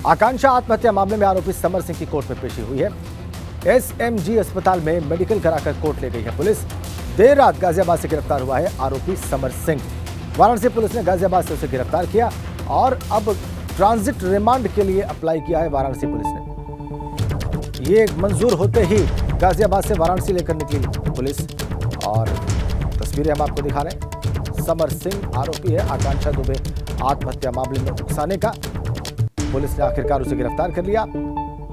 आकांक्षा आत्महत्या मामले में आरोपी समर सिंह की कोर्ट में पेशी हुई है। एसएमजी अस्पताल में मेडिकल कराकर कोर्ट ले गई है पुलिस। देर रात गाजियाबाद से गिरफ्तार हुआ है आरोपी समर सिंह। वाराणसी पुलिस ने गाजियाबाद से उसे गिरफ्तार किया और अब ट्रांजिट रिमांड के लिए अप्लाई किया है वाराणसी पुलिस ने। ये मंजूर होते ही गाजियाबाद से वाराणसी लेकर निकली पुलिस और तस्वीरें हम आपको दिखा रहे हैं। समर सिंह आरोपी है आकांक्षा दुबे आत्महत्या मामले में उकसाने का। पुलिस ने आखिरकार उसे गिरफ्तार कर लिया।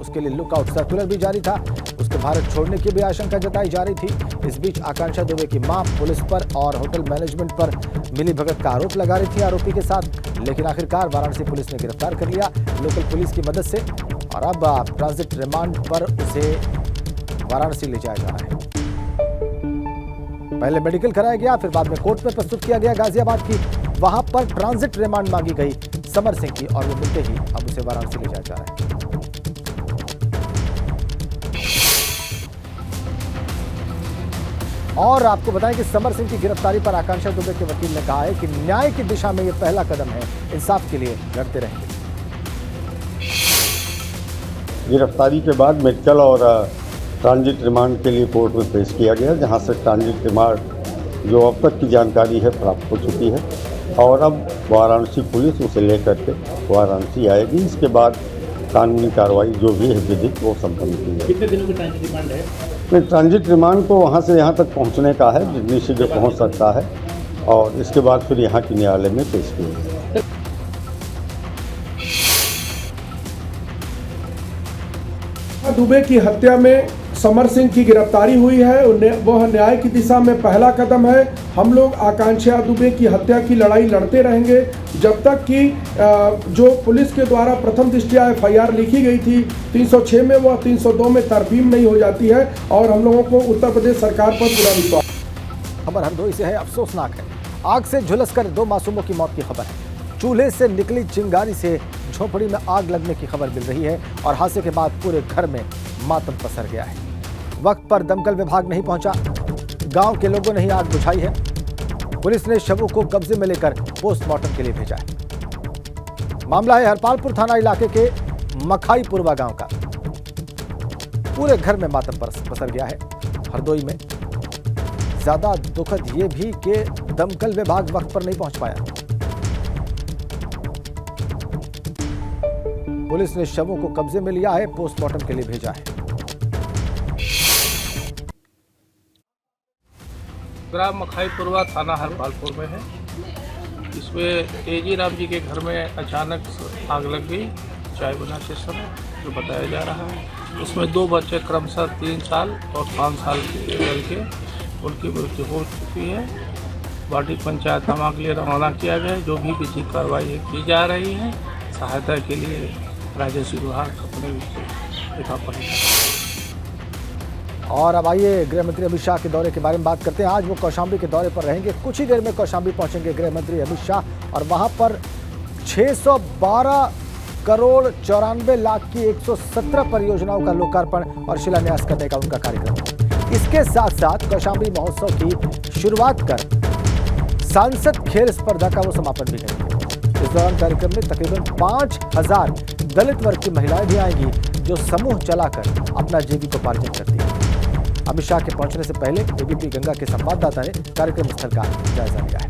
उसके लिए लुकआउट सर्कुलर भी जारी था। उसके भारत छोड़ने की भी आशंका जताई जा रही थी। इस बीच आकांक्षा दुबे की मां पुलिस पर और होटल मैनेजमेंट पर मिलीभगत का आरोप लगा रही थी आरोपी के साथ, लेकिन आखिरकार वाराणसी पुलिस ने गिरफ्तार कर लिया लोकल पुलिस की मदद से और अब ट्रांजिट रिमांड पर उसे वाराणसी ले जाया जा रहा है। पहले मेडिकल कराया गया, फिर बाद में कोर्ट में प्रस्तुत किया गया गाजियाबाद की। वहां पर ट्रांजिट रिमांड मांगी गई समर सिंह की और वो मिलते ही अब उसे वाराणसी ले जाया जा रहा है। और आपको बताएं कि समर सिंह की गिरफ्तारी पर आकांक्षा दुबे के वकील ने कहा है कि न्याय की दिशा में यह पहला कदम है, इंसाफ के लिए लड़ते रहेंगे। गिरफ्तारी के बाद मेडिकल और ट्रांजिट रिमांड के लिए कोर्ट में पेश किया गया, जहां से ट्रांजिट रिमांड जो अब तक की जानकारी है प्राप्त हो चुकी है और अब वाराणसी पुलिस उसे लेकर के वाराणसी आएगी। इसके बाद कानूनी कार्रवाई जो भी है विधिक वो संपन्न की जाएगी। कितने दिनों की ट्रांजिट रिमांड है? ट्रांजिट रिमांड को वहाँ से यहाँ तक पहुँचने का है, जितनी शीघ्र पहुँच सकता है और इसके बाद फिर यहाँ की न्यायालय में पेश किया जाएगा। दुबे की हत्या में समर सिंह की गिरफ्तारी हुई है। वह न्याय की दिशा में पहला कदम है। हम लोग आकांक्षा दुबे की हत्या की लड़ाई लड़ते रहेंगे जब तक कि जो पुलिस के द्वारा प्रथम दृष्टया FIR लिखी गई थी 306 में, वह 302 में तरमीम नहीं हो जाती है और हम लोगों को उत्तर प्रदेश सरकार पर पूरा विश्वास। खबर हरदोई से है, अफसोसनाक है। आग से झुलसकर 2 मासूमों की मौत की खबर है। चूल्हे से निकली चिंगारी से झोपड़ी में आग लगने की खबर मिल रही है और हादसे के बाद पूरे घर में मातम पसर गया है। वक्त पर दमकल विभाग नहीं पहुंचा, गांव के लोगों ने ही आग बुझाई है। पुलिस ने शवों को कब्जे में लेकर पोस्टमार्टम के लिए भेजा है। मामला है हरपालपुर थाना इलाके के मखाईपुरवा गांव का। पूरे घर में मातम पसर गया है। हरदोई में ज्यादा दुखद ये भी कि दमकल विभाग वक्त पर नहीं पहुंच पाया। पुलिस ने शवों को कब्जे में लिया है, पोस्टमार्टम के लिए भेजा है। ग्राम मखाईपुरवा थाना हरपालपुर में है। इसमें तेजी राम जी के घर में अचानक आग लग गई चाय बनाते समय, जो बताया जा रहा है। इसमें 2 बच्चे क्रमशः 3 साल और 5 साल के उनकी मृत्यु हो चुकी है। बॉडी पंचायतनामा के लिए रवाना किया गया है। जो भी विधिक कार्रवाई की जा रही है, सहायता के लिए राजस्व विभाग अपने लिखा पड़ेगा। और अब आइए गृह मंत्री अमित शाह के दौरे के बारे में बात करते हैं। आज वो कौशाम्बी के दौरे पर रहेंगे। कुछ ही देर में कौशाम्बी पहुंचेंगे गृह मंत्री अमित शाह और वहां पर 612 करोड़ 94 लाख की 117 परियोजनाओं का लोकार्पण और शिलान्यास करने का उनका कार्यक्रम है। इसके साथ साथ कौशाम्बी महोत्सव की शुरुआत कर सांसद खेल स्पर्धा का वो समापन भी करेंगे। इस दौरान कार्यक्रम में तकरीबन 5000 दलित वर्ग की महिलाएं भी आएंगी, जो समूह चलाकर अपना जीविकोपार्जन करती है। अमित शाह के पहुंचने से पहले एबीपी गंगा के संवाददाता ने कार्यक्रम स्थल का जायजा लिया है।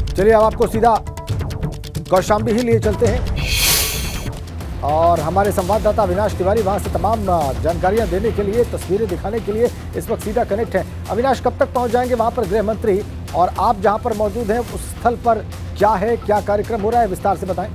चलिए अब आपको सीधा कौशाम्बी ही लिए चलते हैं और हमारे संवाददाता अविनाश तिवारी वहां से तमाम जानकारियां देने के लिए, तस्वीरें दिखाने के लिए इस वक्त सीधा कनेक्ट है। अविनाश, कब तक पहुंच जाएंगे वहां पर गृह मंत्री और आप जहां पर मौजूद हैं उस स्थल पर क्या है, क्या कार्यक्रम हो रहा है, विस्तार से बताएं।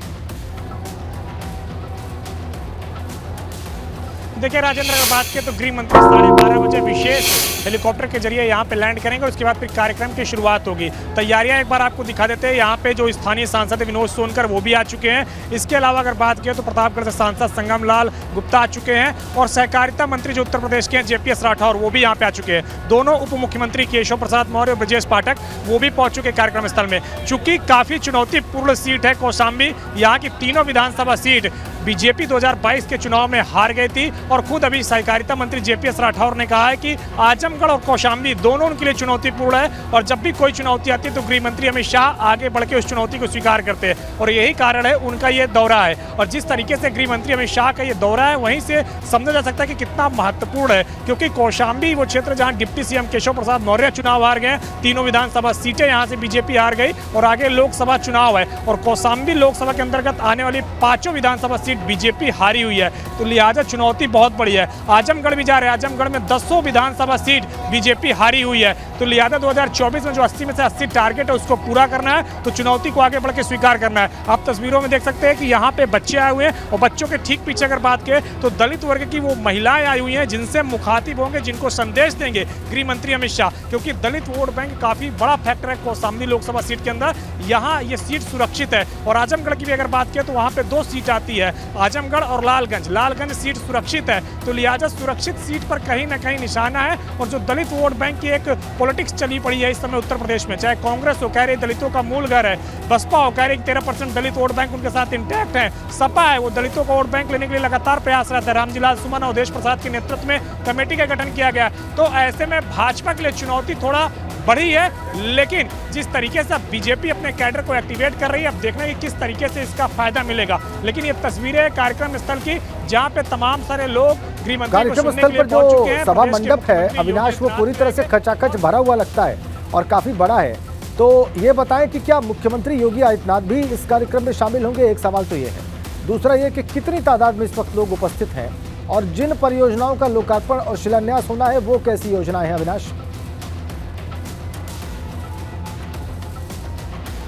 देखिए राजेंद्र, अगर बात करें तो गृह मंत्री 12:30 बजे विशेष हेलीकॉप्टर के जरिए यहाँ पे लैंड करेंगे और उसके बाद फिर कार्यक्रम की शुरुआत होगी। तैयारियां एक बार आपको दिखा देते हैं। यहाँ पे जो स्थानीय सांसद विनोद सोनकर वो भी आ चुके हैं। इसके अलावा अगर बात करें तो प्रतापगढ़ से सांसद संगम लाल गुप्ता आ चुके हैं और सहकारिता मंत्री जो उत्तर प्रदेश के हैं JPS राठौर वो भी यहाँ पे आ चुके हैं। दोनों उप मुख्यमंत्री केशव प्रसाद मौर्य और ब्रजेश पाठक वो भी पहुंच चुके कार्यक्रम स्थल में। चूंकि काफी चुनौतीपूर्ण सीट है कौशाम्बी, यहाँ की तीनों विधानसभा सीट बीजेपी 2022 के चुनाव में हार गई थी और खुद अभी सहकारिता मंत्री जेपीएस राठौर ने कहा है कि आजमगढ़ और कौशाम्बी दोनों उनके लिए चुनौतीपूर्ण है और जब भी कोई चुनौती आती है तो गृह मंत्री अमित शाह आगे बढ़ के उस चुनौती को स्वीकार करते हैं और यही कारण है उनका ये दौरा है। और जिस तरीके से गृह मंत्री अमित शाह का ये दौरा है वहीं से समझा जा सकता है कि कितना महत्वपूर्ण है, क्योंकि कौशाम्बी वो क्षेत्र जहां डिप्टी सीएम केशव प्रसाद मौर्य चुनाव हार गए, तीनों विधानसभा सीटें यहां से बीजेपी हार गई और आगे लोकसभा चुनाव है और कौशाम्बी लोकसभा के अंतर्गत आने वाली 5 विधानसभा सीट बीजेपी हारी हुई है, तो लिहाजा चुनौती बहुत बड़ी है। आजमगढ़ भी जा रहे हैं, आजमगढ़ में 10 विधानसभा सीट बीजेपी हारी हुई है, तो लिहाजा 2024 में जो 80 में से 80 टारगेट है उसको पूरा करना है, तो चुनौती को आगे बढ़ के स्वीकार करना है। आप तस्वीरों में देख सकते हैं कि यहाँ पे बच्चे आए हुए हैं और बच्चों के ठीक पीछे अगर बात करें तो दलित वर्ग की वो महिलाएं आई हुई हैं जिनसे मुखातिब होंगे, जिनको संदेश देंगे गृह मंत्री अमित शाह, क्योंकि दलित वोट बैंक काफी बड़ा फैक्टर है कौशाम्बी लोकसभा सीट के अंदर। यहाँ ये सीट सुरक्षित है और आजमगढ़ की भी अगर बात करें तो वहाँ पे 2 सीट आती है, आजमगढ़ और लालगंज सीट सुरक्षित है, तो लिहाजा सुरक्षित सीट पर कहीं ना कहीं निशाना है। और जो दलित वोट बैंक की एक पॉलिटिक्स चली पड़ी है इस समय उत्तर प्रदेश में, चाहे कांग्रेस हो कह रही दलितों का मूल घर है, बसपा हो कह रही 13% दलित वोट बैंक उनके साथ इंटैक्ट है, सपा है वो दलितों का वोट बैंक लेने के लिए लगातार प्रयास रहता है, रामजीलाल सुमन और अवधेश प्रसाद के नेतृत्व में कमेटी का गठन किया गया, तो ऐसे में भाजपा के लिए चुनौती थोड़ा बड़ी है। लेकिन जिस तरीके से अब बीजेपी अपने कैडर को एक्टिवेट कर रही है, अब देखना है कि किस तरीके से इसका फायदा मिलेगा। लेकिन ये तस्वीरें कार्यक्रम स्थल की जहां पे तमाम सारे लोग गृहमंत्री कार्यक्रम स्थल पर जो सभा मंडप है अविनाश, वो पूरी तरह से खचाखच भरा हुआ लगता है और काफी बड़ा है, तो ये बताएं कि क्या मुख्यमंत्री योगी आदित्यनाथ भी इस कार्यक्रम में शामिल होंगे? एक सवाल तो ये है। दूसरा ये कि कितनी तादाद में इस वक्त लोग उपस्थित हैं और जिन परियोजनाओं का लोकार्पण और शिलान्यास होना है वो कैसी योजनाएं हैं अविनाश?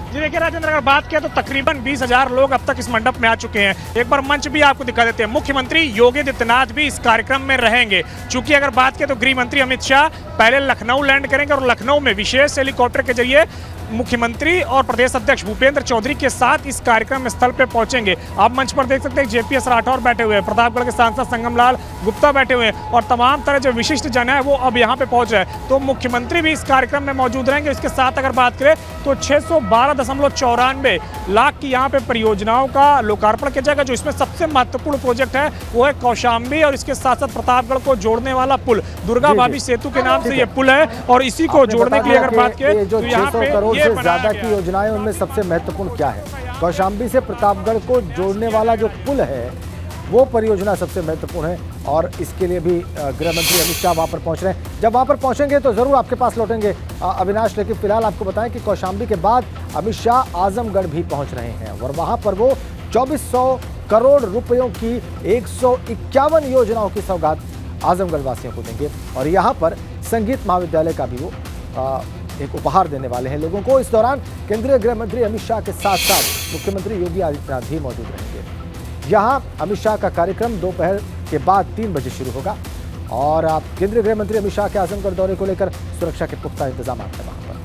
जी देखिए राजेंद्र, अगर बात किया तो तकरीबन 20,000 लोग अब तक इस मंडप में आ चुके हैं। एक बार मंच भी आपको दिखा देते हैं। मुख्यमंत्री योगी आदित्यनाथ भी इस कार्यक्रम में रहेंगे। चूंकि अगर बात किया तो गृह मंत्री अमित शाह पहले लखनऊ लैंड करेंगे और लखनऊ में विशेष हेलीकॉप्टर के जरिए मुख्यमंत्री और प्रदेश अध्यक्ष भूपेंद्र चौधरी के साथ इस कार्यक्रम स्थल पे पहुंचेंगे। आप मंच पर देख सकते हैं जेपीएस राठौर बैठे हुए हैं, प्रतापगढ़ के सांसद संगमलाल गुप्ता बैठे हुए हैं और तमाम तरह जो विशिष्ट जन है वो अब यहाँ पे पहुंच रहे हैं, तो मुख्यमंत्री भी इस कार्यक्रम में मौजूद रहेंगे। इसके साथ अगर बात करें तो 612.94 लाख की यहाँ पे परियोजनाओं का लोकार्पण किया जाएगा। जो इसमें सबसे महत्वपूर्ण प्रोजेक्ट है वो है कौशाम्बी और इसके साथ साथ प्रतापगढ़ को जोड़ने वाला पुल, दुर्गा भाभी सेतु के नाम से ये पुल है और इसी को जोड़ने के लिए अगर बात करें तो यहाँ पे से ज्यादा की योजनाएं उनमें सबसे महत्वपूर्ण क्या है? कौशाम्बी से प्रतापगढ़ को जोड़ने वाला जो पुल है वो परियोजना सबसे महत्वपूर्ण है और इसके लिए भी गृह मंत्री अमित शाह वहां पर पहुंच रहे हैं। जब वहां पर पहुंचेंगे तो जरूर आपके पास लौटेंगे अविनाश, लेकिन फिलहाल आपको बताएं कि कौशाम्बी के बाद अमित शाह आजमगढ़ भी पहुंच रहे हैं और वहां पर वो 2400 करोड़ रुपयों की 151 योजनाओं की सौगात आजमगढ़ वासियों को देंगे और यहाँ पर संगीत महाविद्यालय का भी वो एक उपहार देने वाले हैं लोगों को। इस दौरान केंद्रीय गृह मंत्री अमित शाह के साथ साथ मुख्यमंत्री योगी आदित्यनाथ भी मौजूद रहेंगे। यहाँ अमित शाह का कार्यक्रम दोपहर के बाद 3 बजे शुरू होगा और केंद्रीय गृह मंत्री अमित शाह के आजमगढ़ दौरे को लेकर सुरक्षा के पुख्ता इंतजाम हैं वहां पर।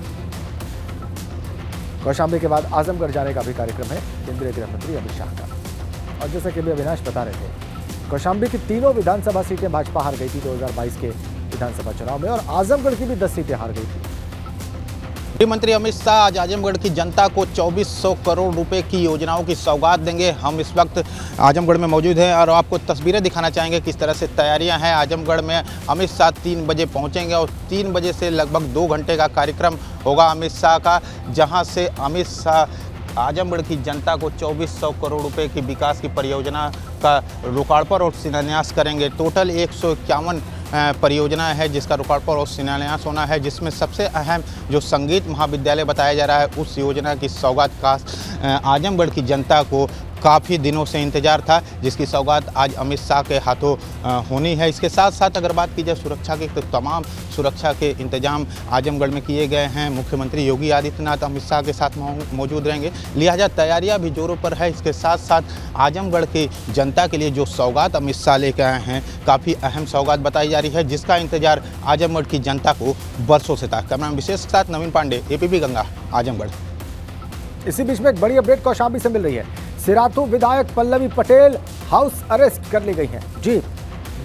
कौशाम्बी के बाद आजमगढ़ जाने का भी कार्यक्रम है केंद्रीय गृह मंत्री अमित शाह का। और जैसा कि अभी अविनाश बता रहे थे, कौशाम्बी की तीनों विधानसभा सीटें भाजपा हार गई थी 2022 के विधानसभा चुनाव में और आजमगढ़ की भी 10 सीटें हार गई थी। गृह मंत्री अमित शाह आज आजमगढ़ की जनता को 2400 करोड़ रुपए की योजनाओं की सौगात देंगे। हम इस वक्त आजमगढ़ में मौजूद हैं और आपको तस्वीरें दिखाना चाहेंगे किस तरह से तैयारियां हैं। आजमगढ़ में अमित शाह 3 बजे पहुंचेंगे और 3 बजे से लगभग 2 घंटे का कार्यक्रम होगा अमित शाह का, जहां से अमित शाह आजमगढ़ की जनता को 2400 करोड़ रुपए की विकास की परियोजना का लोकार्पण और शिलान्यास करेंगे। टोटल 151 परियोजना है जिसका लोकार्पण और शिलान्यास होना है, जिसमें सबसे अहम जो संगीत महाविद्यालय बताया जा रहा है उस योजना की सौगात का आजमगढ़ की जनता को काफ़ी दिनों से इंतजार था, जिसकी सौगात आज अमित शाह के हाथों होनी है। इसके साथ साथ अगर बात की जाए सुरक्षा की तो तमाम सुरक्षा के इंतजाम आजमगढ़ में किए गए हैं। मुख्यमंत्री योगी आदित्यनाथ अमित शाह के साथ मौजूद रहेंगे, लिहाजा तैयारियां भी जोरों पर है। इसके साथ साथ आजमगढ़ की जनता के लिए जो सौगात अमित शाह लेकर आए हैं काफ़ी अहम सौगात बताई जा रही है, जिसका इंतजार आजमगढ़ की जनता को बरसों से था। कैमरा विशेष के साथ नवीन पांडे, APP गंगा, आजमगढ़। इसी बीच में एक बड़ी अपडेट कौशाम्बी से मिल रही है। सिराथू विधायक पल्लवी पटेल हाउस अरेस्ट कर ली गई हैं। जी,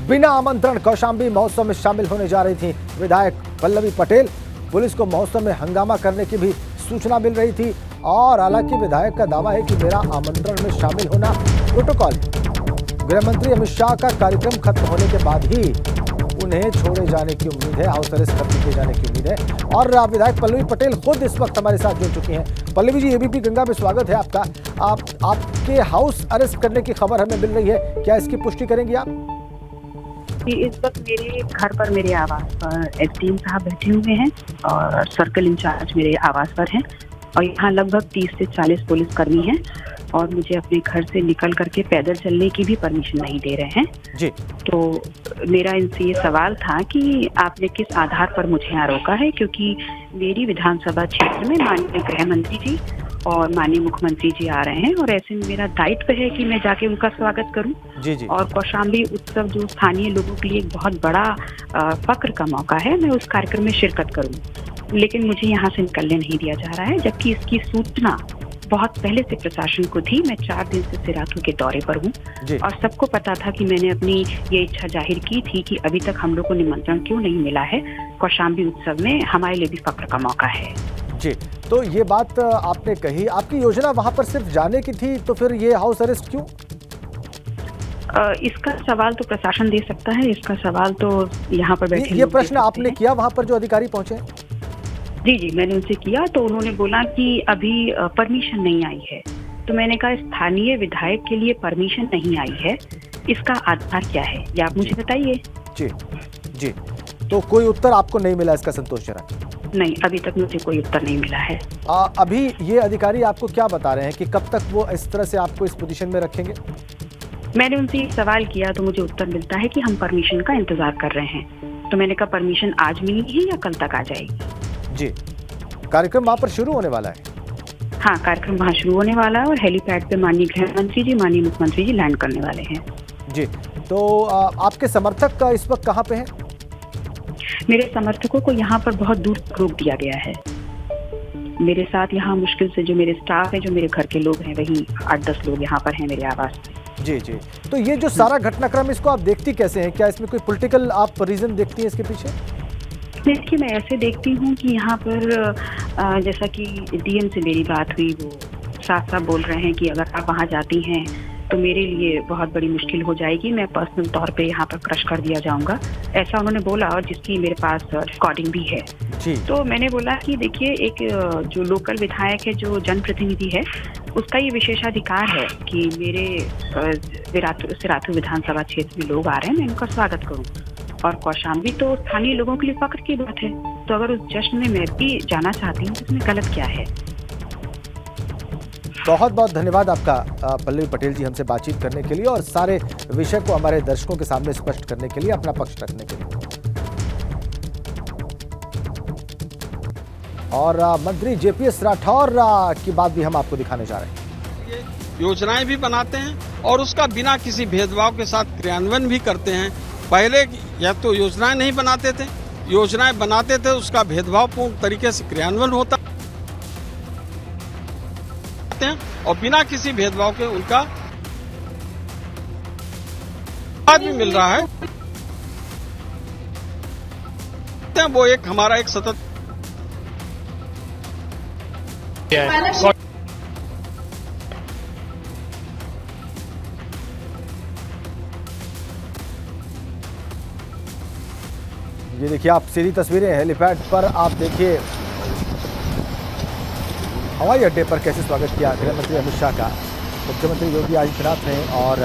बिना आमंत्रण कौशाम्बी महोत्सव में शामिल होने जा रही थी विधायक पल्लवी पटेल। पुलिस को महोत्सव में हंगामा करने की भी सूचना मिल रही थी और हालांकि विधायक का दावा है कि मेरा आमंत्रण में शामिल होना प्रोटोकॉल है। गृह मंत्री अमित शाह का कार्यक्रम खत्म होने के बाद ही उन्हें छोड़े जाने की उम्मीद है, हाउस अरेस्ट खत्म किए जाने की उम्मीद है। और विधायक पल्लवी पटेल खुद इस वक्त हमारे साथ जुड़ चुकी हैं। पल्लवी जी, एबीपी गंगा में स्वागत है आपका। आपके हाउस अरेस्ट करने की खबर हमें मिल रही है, क्या इसकी पुष्टि करेंगी आप? इस वक्त मेरे घर पर, मेरे आवास पर एसडीएम साहब बैठे हुए हैं और सर्कल इंचार्ज मेरे आवास पर हैं और यहाँ लगभग 30 से 40 पुलिसकर्मी हैं और मुझे अपने घर से निकल करके पैदल चलने की भी परमिशन नहीं दे रहे हैं जी। तो मेरा इनसे ये सवाल था कि आपने किस आधार पर मुझे यहाँ रोका है, क्योंकि मेरी विधानसभा क्षेत्र में माननीय गृह मंत्री जी और माननीय मुख्यमंत्री जी आ रहे हैं और ऐसे में मेरा दायित्व है कि मैं जाके उनका स्वागत करूं। जी जी। और कौशाम्बी उत्सव जो स्थानीय लोगों के लिए एक बहुत बड़ा फक्र का मौका है, मैं उस कार्यक्रम में शिरकत करूं, लेकिन मुझे यहाँ से निकलने नहीं दिया जा रहा है, जबकि इसकी सूचना बहुत पहले से प्रशासन को थी। मैं 4 दिन से सिराथू के दौरे पर हूँ और सबको पता था कि मैंने अपनी ये इच्छा जाहिर की थी कि अभी तक हम लोग को निमंत्रण क्यों नहीं मिला है। कौशाम्बी उत्सव में हमारे लिए भी फक्र का मौका है। जी, तो ये बात आपने कही, आपकी योजना वहां पर सिर्फ जाने की थी, तो फिर ये हाउस अरेस्ट क्यों? इसका सवाल तो प्रशासन दे सकता है, इसका सवाल तो यहाँ पर बैठे ये प्रश्न आपने किया वहां पर जो अधिकारी पहुंचे? जी जी, मैंने उनसे किया तो उन्होंने बोला कि अभी परमिशन नहीं आई है। तो मैंने कहा स्थानीय विधायक के लिए परमिशन नहीं आई है, इसका आधार क्या है ये आप मुझे बताइए। जी जी, तो कोई उत्तर आपको नहीं मिला इसका संतोषजनक? नहीं, अभी तक मुझे कोई उत्तर नहीं मिला है। अभी ये अधिकारी आपको क्या बता रहे हैं कि कब तक वो इस तरह से आपको इस पोजीशन में रखेंगे? मैंने उनसे सवाल किया तो मुझे उत्तर मिलता है कि हम परमिशन का इंतजार कर रहे हैं। तो मैंने कहा परमिशन आज मिली है या कल तक आ जाएगी? जी, कार्यक्रम वहाँ पर शुरू होने वाला है? हाँ, कार्यक्रम वहाँ शुरू होने वाला है और हेलीपैड पे माननीय गृह मंत्री जी, माननीय मुख्यमंत्री जी लैंड करने वाले हैं। जी, तो आपके समर्थक इस वक्त कहाँ पे हैं? मेरे समर्थकों को यहाँ पर बहुत दूर रोक दिया गया है। मेरे साथ यहाँ मुश्किल से जो मेरे स्टाफ है, जो मेरे घर के लोग हैं, वही 8-10 लोग यहाँ पर हैं मेरे आवास पे। जी जी, तो ये जो सारा घटनाक्रम, इसको आप देखती कैसे हैं? क्या इसमें कोई पॉलिटिकल आप रीजन देखती हैं इसके पीछे? देखिए, मैं ऐसे देखती हूँ कि यहाँ पर जैसा कि डीएम से मेरी बात हुई, वो साफ साफ बोल रहे हैं कि अगर आप वहाँ जाती हैं तो मेरे लिए बहुत बड़ी मुश्किल हो जाएगी, मैं पर्सनल तौर पे यहाँ पर क्रश कर दिया जाऊँगा, ऐसा उन्होंने बोला और जिसकी मेरे पास रिकॉर्डिंग भी है। जी। तो मैंने बोला कि देखिए, एक जो लोकल विधायक है, जो जनप्रतिनिधि है, उसका ये विशेषाधिकार है कि मेरे सिराथू विधानसभा क्षेत्र में लोग आ रहे हैं, मैं उनका स्वागत करूँ। और कौशाम्बी तो स्थानीय लोगों के लिए फक्र की बात है, तो अगर उस जश्न में मैं भी जाना चाहती हूँ तो इसमें गलत क्या है? बहुत बहुत धन्यवाद आपका पल्लवी पटेल जी, हमसे बातचीत करने के लिए और सारे विषय को हमारे दर्शकों के सामने स्पष्ट करने के लिए, अपना पक्ष रखने के लिए। और मंत्री जेपीएस राठौर की बात भी हम आपको दिखाने जा रहे हैं। योजनाएं भी बनाते हैं और उसका बिना किसी भेदभाव के साथ क्रियान्वयन भी करते हैं। पहले या तो योजनाएं नहीं बनाते थे, योजनाएं बनाते थे, उसका भेदभावपूर्ण तरीके से क्रियान्वयन होता और बिना किसी भेदभाव के उनका आज भी मिल रहा है। वो एक हमारा एक सतत ये देखिए आप सीधी तस्वीरें हेलीपैड पर, आप देखिए हवाई अड्डे पर कैसे स्वागत किया गृह मंत्री अमित शाह का मुख्यमंत्री योगी आदित्यनाथ ने और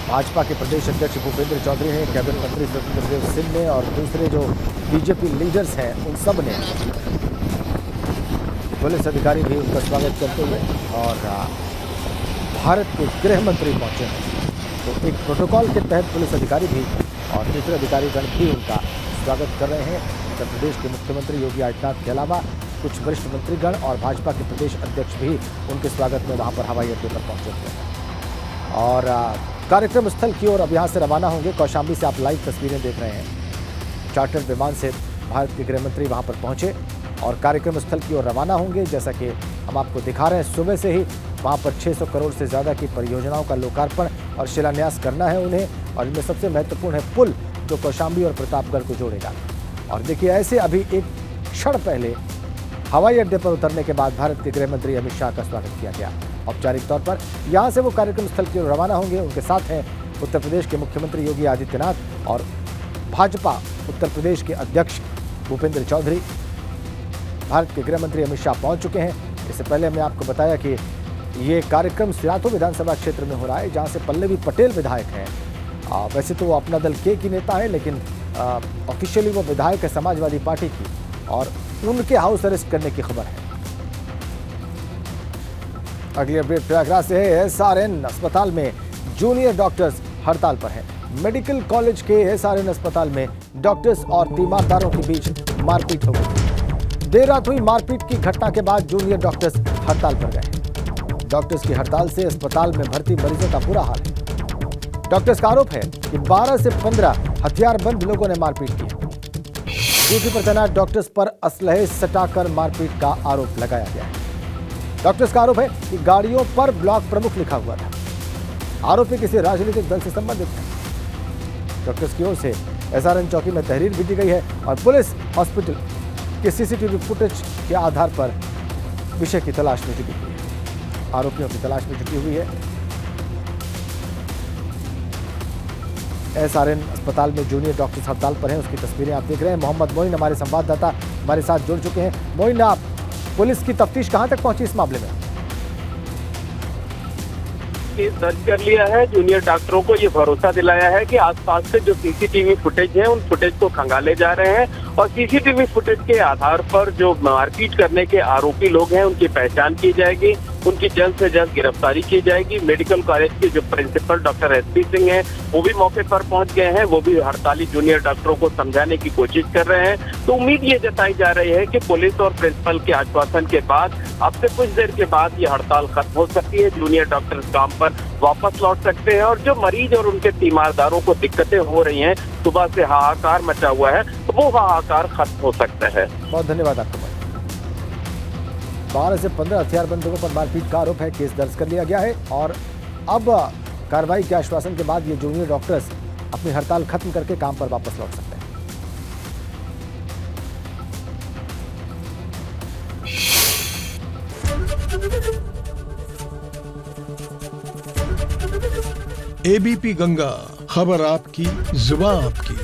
भाजपा के प्रदेश अध्यक्ष भूपेंद्र चौधरी ने, कैबिनेट मंत्री स्वतंत्र देव सिंह ने और दूसरे जो बीजेपी लीडर्स हैं उन सब ने, पुलिस अधिकारी भी उनका स्वागत करते हुए और भारत के गृह मंत्री पहुंचे हैं तो एक प्रोटोकॉल के तहत पुलिस अधिकारी भी और दूसरे अधिकारीगण भी उनका स्वागत कर रहे हैं। उत्तर प्रदेश के मुख्यमंत्री योगी आदित्यनाथ के अलावा कुछ वरिष्ठ मंत्रीगण और भाजपा के प्रदेश अध्यक्ष भी उनके स्वागत में वहां पर हवाई अड्डे पर पहुंचे हुए हैं और कार्यक्रम स्थल की ओर अब यहाँ से रवाना होंगे। कौशाम्बी से आप लाइव तस्वीरें देख रहे हैं। चार्टर्ड विमान से भारत के गृह मंत्री वहाँ पर पहुँचे और कार्यक्रम स्थल की ओर रवाना होंगे। जैसा कि हम आपको दिखा रहे हैं, सुबह से ही वहाँ पर 600 करोड़ से ज़्यादा की परियोजनाओं का लोकार्पण और शिलान्यास करना है उन्हें और इनमें सबसे महत्वपूर्ण है पुल जो कौशाम्बी और प्रतापगढ़ को जोड़ेगा। और देखिए ऐसे अभी एक क्षण पहले हवाई अड्डे पर उतरने के बाद भारत के गृह मंत्री अमित शाह का स्वागत किया गया। औपचारिक तौर पर यहां से वो कार्यक्रम स्थल की ओर रवाना होंगे। उनके साथ हैं उत्तर प्रदेश के मुख्यमंत्री योगी आदित्यनाथ और भाजपा उत्तर प्रदेश के अध्यक्ष भूपेंद्र चौधरी। भारत के गृह मंत्री अमित शाह पहुंच चुके हैं। इससे पहले हमने आपको बताया कि ये कार्यक्रम सिराथू विधानसभा क्षेत्र में हो रहा है, जहां से पल्लवी पटेल विधायक हैं। वैसे तो वो अपना दल के की नेता है, लेकिन ऑफिशियली वो विधायक है समाजवादी पार्टी की, और उनके हाउस अरेस्ट करने की खबर है। अगली अपडेट प्रयागराज से है। एसआरएन अस्पताल में जूनियर डॉक्टर्स हड़ताल पर हैं। मेडिकल कॉलेज के एसआरएन अस्पताल में डॉक्टर्स और तीमारदारों के बीच मारपीट हो गई। देर रात हुई मारपीट की घटना के बाद जूनियर डॉक्टर्स हड़ताल पर गए। डॉक्टर्स की हड़ताल से अस्पताल में भर्ती मरीजों का बुरा हाल है। डॉक्टर्स का आरोप है कि 12 से 15 हथियारबंद लोगों ने मारपीट की। ड्यूटी पर तैनात डॉक्टर्स पर असलहे सटाकर मारपीट का आरोप लगाया गया है। डॉक्टर्स का आरोप है कि गाड़ियों पर ब्लॉक प्रमुख लिखा हुआ था। आरोपी किसी राजनीतिक दल से संबंधित है। डॉक्टर्स की ओर से एसआरएन चौकी में तहरीर भी दी गई है और पुलिस हॉस्पिटल के सीसीटीवी फुटेज के आधार पर विषय की तलाश में जुटी हुई है। आरोपियों की तलाश में जुटी हुई है। एसआरएन अस्पताल में जूनियर डॉक्टर्स हड़ताल पर हैं, उसकी तस्वीरें आप देख रहे हैं। मोहम्मद मोइन हमारे संवाददाता हमारे साथ जुड़ चुके हैं। मोइन, आप पुलिस की तफ्तीश कहां तक पहुंची इस मामले में? केस दर्ज कर लिया है। जूनियर डॉक्टरों को ये भरोसा दिलाया है कि आसपास से जो सीसीटीवी फुटेज है उन फुटेज को खंगाले जा रहे हैं और सीसीटीवी फुटेज के आधार पर जो मारपीट करने के आरोपी लोग हैं उनकी पहचान की जाएगी, उनकी जल्द से जल्द गिरफ्तारी की जाएगी। मेडिकल कॉलेज के जो प्रिंसिपल डॉक्टर एसपी सिंह हैं वो भी मौके पर पहुंच गए हैं। वो भी हड़ताली जूनियर डॉक्टरों को समझाने की कोशिश कर रहे हैं। तो उम्मीद ये जताई जा रही है कि पुलिस और प्रिंसिपल के आश्वासन के बाद अब से कुछ देर के बाद ये हड़ताल खत्म हो सकती है। जूनियर डॉक्टर काम पर वापस लौट सकते हैं और जो मरीज और उनके तीमारदारों को दिक्कतें हो रही हैं, सुबह से हाहाकार मचा हुआ है, तो वो हाहाकार खत्म हो सकता है। बहुत धन्यवाद आपको। 12 से 15 हथियारबंद लोगों पर मारपीट का आरोप है। केस दर्ज कर लिया गया है और अब कार्रवाई के आश्वासन के बाद ये जूनियर डॉक्टर्स अपनी हड़ताल खत्म करके काम पर वापस लौट सकते हैं। एबीपी गंगा, खबर आपकी, जुबान आपकी।